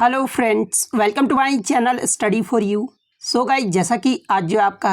Hello friends, welcome to my channel study for you. So guys, जैसा कि आज जो आपका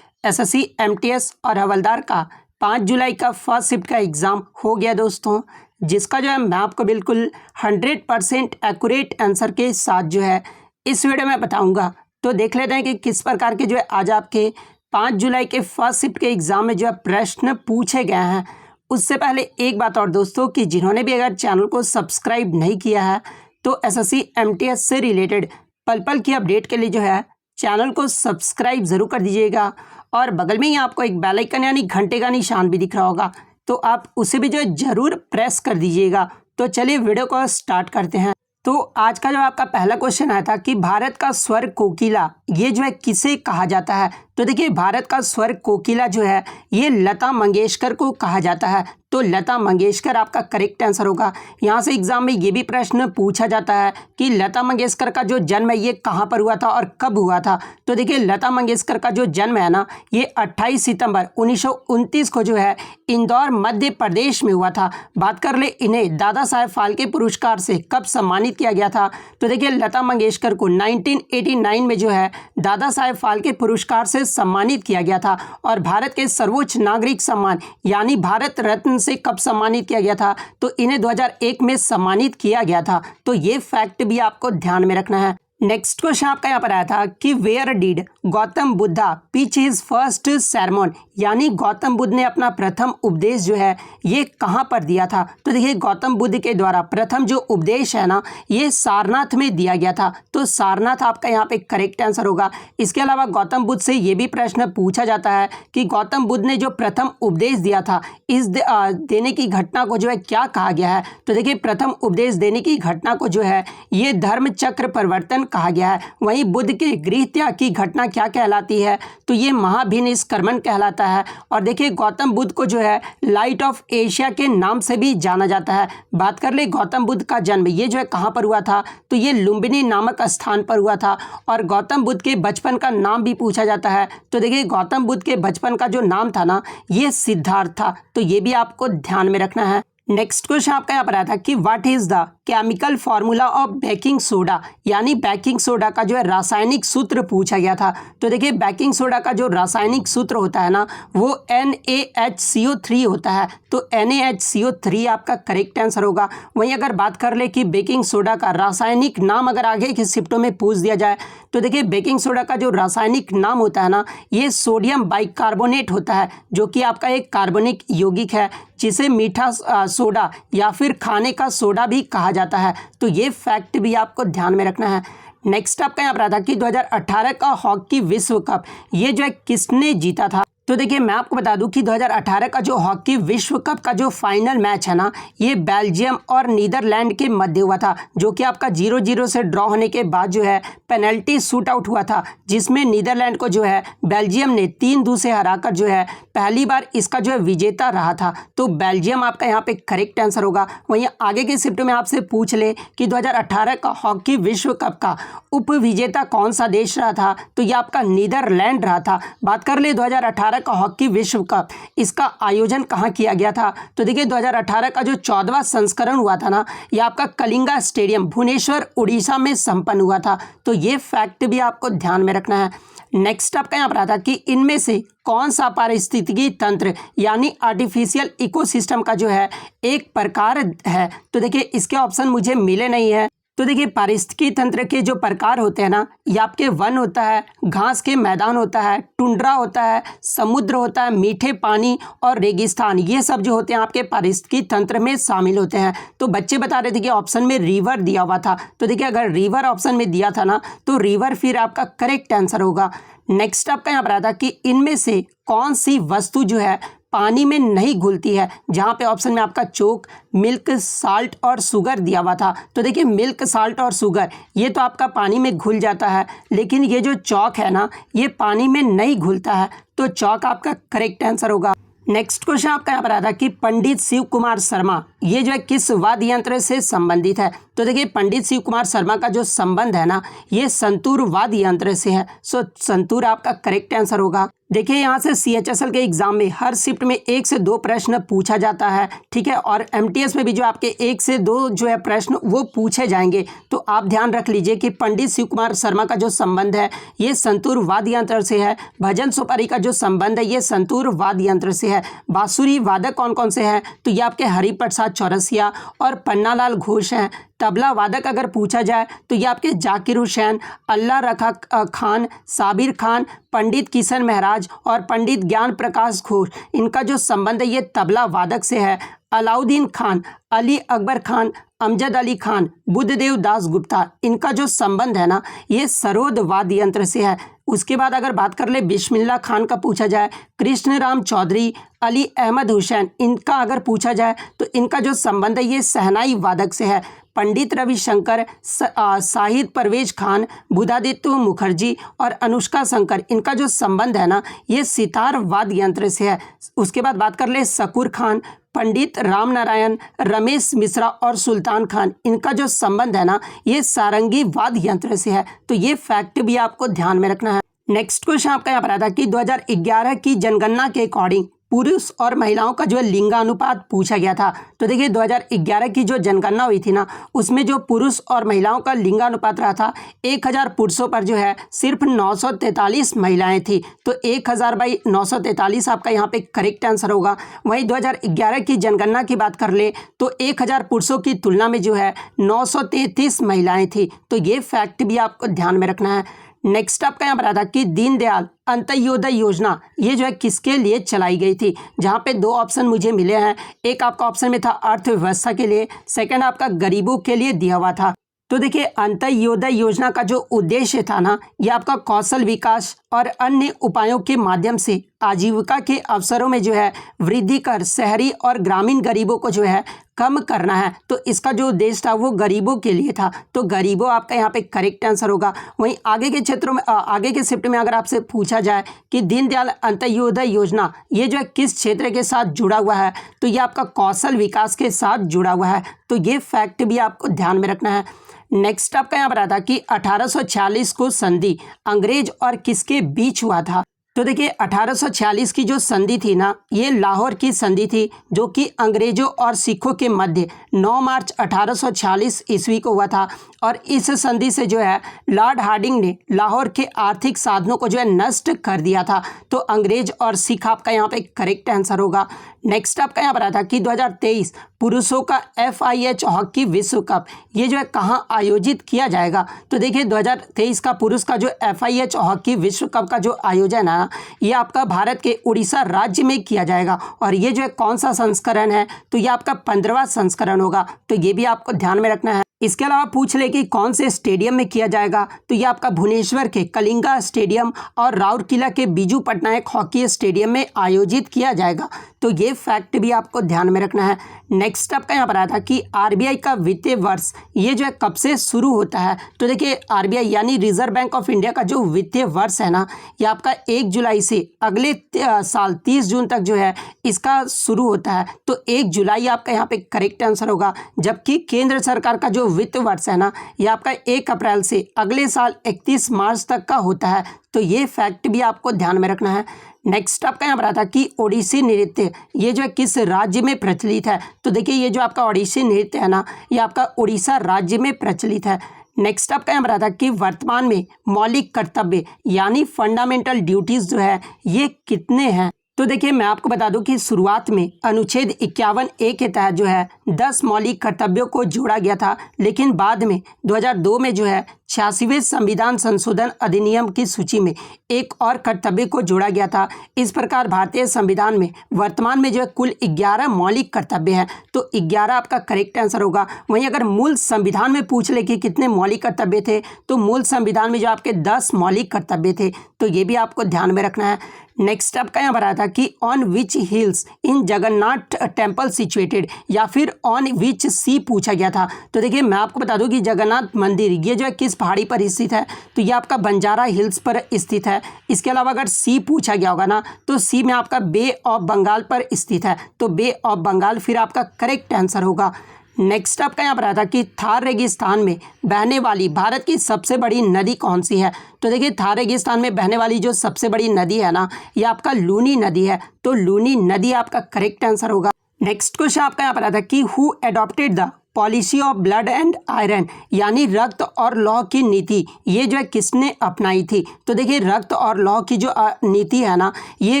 एसएससी एमटीएस और हवलदार का 5 जुलाई का फर्स्ट शिफ्ट का एग्ज़ाम हो गया दोस्तों, जिसका जो है मैं आपको बिल्कुल 100% एक्यूरेट आंसर के साथ जो है इस वीडियो में बताऊंगा। तो देख लेते हैं कि किस प्रकार के जो है आज आपके 5 जुलाई के फर्स्ट शिफ्ट के एग्ज़ाम में जो है प्रश्न पूछे गए हैं। उससे पहले एक बात और दोस्तों, कि जिन्होंने भी अगर चैनल को सब्सक्राइब नहीं किया है तो एसएससी एमटीएस से रिलेटेड पल पल की अपडेट के लिए जो है चैनल को सब्सक्राइब ज़रूर कर दीजिएगा। और बगल में ही आपको एक बेल आइकन यानी घंटे का निशान भी दिख रहा होगा, तो आप उसे भी जो है ज़रूर प्रेस कर दीजिएगा। तो चलिए वीडियो को स्टार्ट करते हैं। तो आज का जो आपका पहला क्वेश्चन आया था कि भारत का स्वर कोकिला ये जो है किसे कहा जाता है। तो देखिए, भारत का स्वर कोकिला जो है ये लता मंगेशकर को कहा जाता है। तो लता मंगेशकर आपका करेक्ट आंसर होगा। यहाँ से एग्जाम में ये भी प्रश्न पूछा जाता है कि लता मंगेशकर का जो जन्म है ये कहाँ पर हुआ था और कब हुआ था। तो देखिए, लता मंगेशकर का जो जन्म है ना, ये 28 सितंबर 1929 को जो है इंदौर मध्य प्रदेश में हुआ था। बात कर ले इन्हें दादा साहेब फाल्के पुरस्कार से कब सम्मानित किया गया था। तो देखिए, लता मंगेशकर को 1989 में जो है दादा साहेब फाल्के पुरस्कार से सम्मानित किया गया था। और भारत के सर्वोच्च नागरिक सम्मान यानी भारत रत्न से कब सम्मानित किया गया था, तो इन्हें 2001 में सम्मानित किया गया था। तो ये फैक्ट भी आपको ध्यान में रखना है। नेक्स्ट क्वेश्चन आपका यहाँ पर आया था कि where did Gautam Buddha pitch his first sermon, यानी गौतम बुद्ध ने अपना प्रथम उपदेश जो है ये कहाँ पर दिया था। तो देखिए, गौतम बुद्ध के द्वारा प्रथम जो उपदेश है ना, ये सारनाथ में दिया गया था। तो सारनाथ आपका यहाँ पे करेक्ट आंसर होगा। इसके अलावा गौतम बुद्ध से ये भी प्रश्न पूछा जाता है कि गौतम बुद्ध ने जो प्रथम उपदेश दिया था, इस देने की घटना को जो है क्या कहा गया है। तो देखिए, प्रथम उपदेश देने की घटना को जो है ये धर्म चक्र परिवर्तन कहा गया है। वहीं बुद्ध के गृह त्याग की घटना क्या कहलाती है, तो ये महाभिनिष्क्रमण कहलाता है। और देखिए, गौतम बुद्ध को जो है लाइट ऑफ एशिया के नाम से भी जाना जाता है। बात कर ले गौतम बुद्ध का जन्म ये जो है कहाँ पर हुआ था, तो ये लुम्बिनी नामक स्थान पर हुआ था। और गौतम बुद्ध के बचपन का नाम भी पूछा जाता है। तो देखिए, गौतम बुद्ध के बचपन का जो नाम था ना, ये सिद्धार्थ था। तो ये भी आपको ध्यान में रखना है। नेक्स्ट क्वेश्चन आपका यहाँ पर आया था कि what is the chemical formula of baking soda, यानी बेकिंग सोडा का जो है रासायनिक सूत्र पूछा गया था। तो देखिए, बेकिंग सोडा का जो रासायनिक सूत्र होता है ना, वो NaHCO3 होता है। तो NaHCO3 आपका करेक्ट आंसर होगा। वहीं अगर बात कर ले कि बेकिंग सोडा का रासायनिक नाम अगर आगे के शिफ्टों में पूछ दिया जाए, तो देखिए, बेकिंग सोडा का जो रासायनिक नाम होता है ना, ये सोडियम बाइकार्बोनेट होता है, जो कि आपका एक कार्बनिक यौगिक है, जिसे मीठा सोडा या फिर खाने का सोडा भी कहा जाता है। तो ये फैक्ट भी आपको ध्यान में रखना है। नेक्स्ट आपका यहाँ पर आता है कि 2018 का हॉकी विश्व कप ये जो है किसने जीता था। तो देखिए, मैं आपको बता दूं कि 2018 का जो हॉकी विश्व कप का जो फाइनल मैच है ना, ये बेल्जियम और नीदरलैंड के मध्य हुआ था, जो कि आपका 0-0 से ड्रॉ होने के बाद जो है पेनल्टी शूट आउट हुआ था, जिसमें नीदरलैंड को जो है बेल्जियम ने 3-2 से हराकर जो है पहली बार इसका जो है विजेता रहा था। तो बेल्जियम आपका यहाँ पे करेक्ट आंसर होगा। वहीं आगे के शिफ्ट में आपसे पूछ ले कि 2018 का हॉकी विश्व कप का उप विजेता कौन सा देश रहा था, तो ये आपका नीदरलैंड रहा था। बात कर ले 2018 का हॉकी विश्व कप, इसका आयोजन कहाँ किया गया था। तो देखिए, 2018 का जो 14वां संस्करण हुआ था ना, ये आपका कलिंगा स्टेडियम भुवनेश्वर उड़ीसा में संपन्न हुआ था। तो ये फैक्ट भी आपको ध्यान में रखना है। नेक्स्ट आपका यहाँ पर आता कि इनमें से कौन सा पारिस्थितिकी तंत्र यानी आर्टिफिशियल इकोसिस्टम का जो है एक प्रकार है। तो देखिए, इसके ऑप्शन मुझे मिले नहीं है। तो देखिए, पारिस्थितिकी तंत्र के जो प्रकार होते हैं ना, ये आपके वन होता है, घास के मैदान होता है, टुंड्रा होता है, समुद्र होता है, मीठे पानी और रेगिस्तान, ये सब जो होते हैं आपके पारिस्थितिकी तंत्र में शामिल होते हैं। तो बच्चे बता रहे थे कि ऑप्शन में रिवर दिया हुआ था। तो देखिए, अगर रिवर ऑप्शन में दिया था ना, तो रिवर फिर आपका करेक्ट आंसर होगा। नेक्स्ट आपका यहाँ पर आता कि इनमें से कौन सी वस्तु जो है पानी में नहीं घुलती है, जहाँ पे ऑप्शन में आपका चोक, मिल्क, साल्ट और शुगर दिया हुआ था। तो देखिए, मिल्क, साल्ट और शुगर ये तो आपका पानी में घुल जाता है, लेकिन ये जो चौक है ना, ये पानी में नहीं घुलता है। तो चौक आपका करेक्ट आंसर होगा। नेक्स्ट क्वेश्चन आपका यहाँ पर आता है कि पंडित शिव कुमार शर्मा ये जो है किस वाद्य यंत्र से संबंधित है। तो देखिए, पंडित शिव कुमार शर्मा का जो संबंध है ना, ये संतूर वाद्य यंत्र से है। सो संतूर आपका करेक्ट आंसर होगा। देखिए यहाँ से CHSL के एग्जाम में हर शिफ्ट में 1 से 2 प्रश्न पूछा जाता है, ठीक है। और MTS में भी जो आपके 1 से 2 जो है प्रश्न वो पूछे जाएंगे। तो आप ध्यान रख लीजिए कि पंडित शिव कुमार शर्मा का जो संबंध है ये संतूर वाद्य यंत्र से है। भजन सुपारी का जो संबंध है ये संतूर वाद्य यंत्र से है। बांसुरी वादक कौन कौन से हैं, तो ये आपके हरिप्रसाद चौरसिया और पन्नालाल घोष हैं। तबला वादक अगर पूछा जाए तो ये आपके जाकिर हुसैन, अल्लाह रखा खान, साबिर खान, पंडित किशन महराज और पंडित ज्ञान प्रकाश घोष, इनका जो संबंध है ये तबला वादक से है। अलाउद्दीन खान, अली अकबर खान, अमजद अली खान, बुद्धदेव दास गुप्ता, इनका जो संबंध है ना ये सरोद वाद्य यंत्र से है। उसके बाद अगर बात कर ले बिस्मिल्लाह खान का पूछा जाए, कृष्ण राम चौधरी, अली अहमद हुसैन, इनका अगर पूछा जाए तो इनका जो संबंध है ये शहनाई वादक से है। पंडित रविशंकर, शाहिद परवेज खान, बुधादित्य मुखर्जी और अनुष्का शंकर, इनका जो संबंध है ना ये सितार वाद्य यंत्र से है। उसके बाद बात कर ले शकूर खान, पंडित राम नारायण, रमेश मिश्रा और सुल्तान खान, इनका जो संबंध है ना ये सारंगी वाद्य यंत्र से है। तो ये फैक्ट भी आपको ध्यान में रखना है। नेक्स्ट क्वेश्चन आपका यहाँ पर आता है कि 2011 की जनगणना के अकॉर्डिंग पुरुष और महिलाओं का जो है लिंगानुपात पूछा गया था। तो देखिए 2011 की जो जनगणना हुई थी ना उसमें जो पुरुष और महिलाओं का लिंगानुपात रहा था 1000 पुरुषों पर जो है सिर्फ 943 महिलाएं थी। तो 1000/943 आपका यहाँ पे करेक्ट आंसर होगा। वहीं 2011 की जनगणना की बात कर ले तो 1000 पुरुषों की तुलना में जो है 933 महिलाएं थी। तो ये फैक्ट भी आपको ध्यान में रखना है। नेक्स्ट आपका यहाँ पर आता कि दीनदयाल अंत्योदय योजना ये जो है किसके लिए चलाई गई थी, जहाँ पे 2 ऑप्शन मुझे मिले हैं। एक आपका ऑप्शन में था अर्थव्यवस्था के लिए, सेकंड आपका गरीबों के लिए दिया हुआ था। तो देखिए अंत्योदय योजना का जो उद्देश्य था ना ये आपका कौशल विकास और अन्य उपायों के माध्यम से आजीविका के अवसरों में जो है वृद्धि कर शहरी और ग्रामीण गरीबों को जो है कम करना है। तो इसका जो उद्देश्य था वो गरीबों के लिए था। तो गरीबों आपका यहाँ पे करेक्ट आंसर होगा। वहीं आगे के क्षेत्रों में आगे के शिफ्ट में अगर आपसे पूछा जाए कि दीनदयाल अंत्योदय योजना ये जो है किस क्षेत्र के साथ जुड़ा हुआ है, तो ये आपका कौशल विकास के साथ जुड़ा हुआ है। तो ये फैक्ट भी आपको ध्यान में रखना है। नेक्स्ट आपका यहाँ पर आता कि 1846 को संधि अंग्रेज और किसके बीच हुआ था। तो देखिए 1846 की जो संधि थी ना ये लाहौर की संधि थी, जो कि अंग्रेजों और सिखों के मध्य 9 मार्च 1846 ईस्वी को हुआ था। और इस संधि से जो है लॉर्ड हार्डिंग ने लाहौर के आर्थिक साधनों को जो है नष्ट कर दिया था। तो अंग्रेज और सिख आपका यहाँ पे करेक्ट आंसर होगा। नेक्स्ट आपका यहाँ पर आता कि 2023 पुरुषों का FIH हॉकी विश्व कप ये जो है कहाँ आयोजित किया जाएगा। तो देखिए 2023 का पुरुष का जो FIH हॉकी विश्व कप का जो आयोजन है ये आपका भारत के उड़ीसा राज्य में किया जाएगा। और ये जो है कौन सा संस्करण है, तो ये आपका 15वां संस्करण होगा। तो ये भी आपको ध्यान में रखना है। इसके अलावा पूछ ले कि कौन से स्टेडियम में किया जाएगा, तो ये आपका भुवनेश्वर के कलिंगा स्टेडियम और राउरकेला के बीजू पटनायक हॉकी स्टेडियम में आयोजित किया जाएगा। तो ये फैक्ट भी आपको ध्यान में रखना है। नेक्स्ट आपका यहाँ पर आया था कि RBI का वित्तीय वर्ष ये जो है कब से शुरू होता है। तो देखिए RBI यानी रिजर्व बैंक ऑफ इंडिया का जो वित्तीय वर्ष है ना ये आपका 1 जुलाई से अगले साल 30 जून तक जो है इसका शुरू होता है। तो 1 जुलाई आपका यहाँ पे करेक्ट आंसर होगा। जबकि केंद्र सरकार का जो वित्त वर्ष है ना ये आपका 1 अप्रैल से अगले साल 31 मार्च तक का होता है। तो ये फैक्ट भी आपको ध्यान में रखना है। नेक्स्ट आपका यहाँ पर आता कि ओडिसी नृत्य ये जो है किस राज्य में प्रचलित है। तो देखिए ये जो आपका ओडिसी नृत्य है ना ये आपका उड़ीसा राज्य में प्रचलित है। नेक्स्ट आपका यहाँ पर आता कि वर्तमान में मौलिक कर्तव्य यानी फंडामेंटल ड्यूटीज जो है ये कितने हैं। तो देखिए मैं आपको बता दूं कि शुरुआत में अनुच्छेद 51A के तहत जो है 10 मौलिक कर्तव्यों को जोड़ा गया था, लेकिन बाद में 2002 में जो है 86वें संविधान संशोधन अधिनियम की सूची में एक और कर्तव्य को जोड़ा गया था। इस प्रकार भारतीय संविधान में वर्तमान में जो है कुल 11 मौलिक कर्तव्य हैं। तो 11 आपका करेक्ट आंसर होगा। वहीं अगर मूल संविधान में पूछ ले कि कितने मौलिक कर्तव्य थे, तो मूल संविधान में जो आपके 10 मौलिक कर्तव्य थे। तो ये भी आपको ध्यान में रखना है। नेक्स्ट आपका यहाँ पर आया था कि on which hills in Jagannath temple situated या फिर ऑन विच सी पूछा गया था। तो देखिए मैं आपको बता दूं कि जगन्नाथ मंदिर ये जो है किस पहाड़ी पर स्थित है, तो ये आपका बंजारा हिल्स पर स्थित है। इसके अलावा अगर सी पूछा गया होगा ना तो सी में आपका बे ऑफ बंगाल पर स्थित है। तो बे ऑफ बंगाल फिर आपका करेक्ट आंसर होगा। नेक्स्ट आपका यहाँ पर आया था कि थार रेगिस्तान में बहने वाली भारत की सबसे बड़ी नदी कौन सी है। तो देखिए थार रेगिस्तान में बहने वाली जो सबसे बड़ी नदी है ना, ये आपका लूनी नदी है। तो लूनी नदी आपका करेक्ट आंसर होगा। नेक्स्ट क्वेश्चन आपका यहाँ पर आया था कि who adopted the policy of blood and iron, यानी रक्त और लौह की नीति, ये जो है किसने अपनाई थी। तो देखिए रक्त और लौह की जो नीति है ना, ये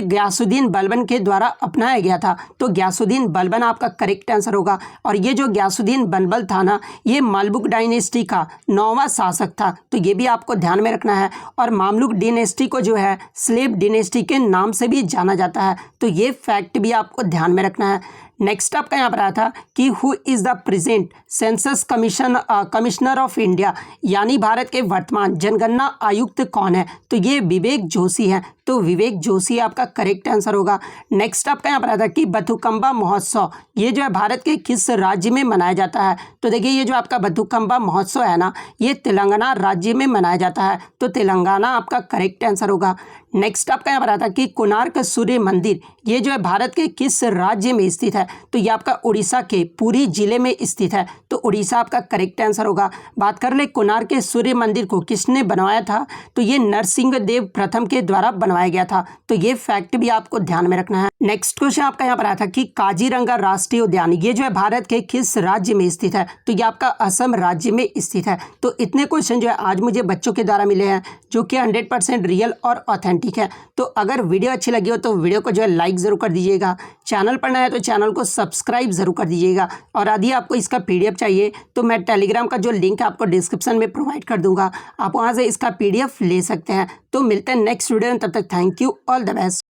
गयासुद्दीन बलबन के द्वारा अपनाया गया था। तो गयासुद्दीन बलबन आपका करेक्ट आंसर होगा। और ये जो गयासुद्दीन बलबन था ना, ये मामलुक डायनेस्टी का 9वां शासक था। तो ये भी आपको ध्यान में रखना है। और मामलुक डायनेस्टी को जो है स्लेव डायनेस्टी के नाम से भी जाना जाता है। तो ये फैक्ट भी आपको ध्यान में रखना है। नेक्स्ट आपका यहाँ पर आया था कि who is the present census commissioner of India, यानी भारत के वर्तमान जनगणना आयुक्त कौन है। तो ये विवेक जोशी है। तो विवेक जोशी आपका करेक्ट आंसर होगा। नेक्स्ट आपका यहाँ पर आया था कि बथुकम्बा महोत्सव, ये जो है भारत के किस राज्य में मनाया जाता है। तो देखिए ये जो आपका बथुकम्बा महोत्सव है ना, ये तेलंगाना राज्य में मनाया जाता है। तो तेलंगाना आपका करेक्ट आंसर होगा। नेक्स्ट आपका यहाँ पर आता है कि कोणार्क सूर्य मंदिर, ये जो है भारत के किस राज्य में स्थित है। तो ये आपका उड़ीसा के पुरी जिले में स्थित है। तो उड़ीसा आपका करेक्ट आंसर होगा। बात कर ले कोणार्क सूर्य मंदिर को किसने बनवाया था। तो ये नरसिंह देव प्रथम के द्वारा बनवाया गया था। तो ये फैक्ट भी आपको ध्यान में रखना है। नेक्स्ट क्वेश्चन आपका यहाँ पर आया था कि काजीरंगा राष्ट्रीय उद्यान, ये जो है भारत के किस राज्य में स्थित है। तो ये आपका असम राज्य में स्थित है। तो इतने क्वेश्चन जो है आज मुझे बच्चों के द्वारा मिले हैं, जो कि 100% रियल और ऑथेंटिक है। तो अगर वीडियो अच्छी लगी हो तो वीडियो को जो है लाइक ज़रूर कर दीजिएगा। चैनल पर नया है तो चैनल को सब्सक्राइब ज़रूर कर दीजिएगा। और यदि आपको इसका PDF चाहिए तो मैं टेलीग्राम का जो लिंक है आपको डिस्क्रिप्शन में प्रोवाइड कर दूंगा, आप वहाँ से इसका PDF ले सकते हैं। तो मिलते हैं नेक्स्ट वीडियो में, तब तक thank you, all the best.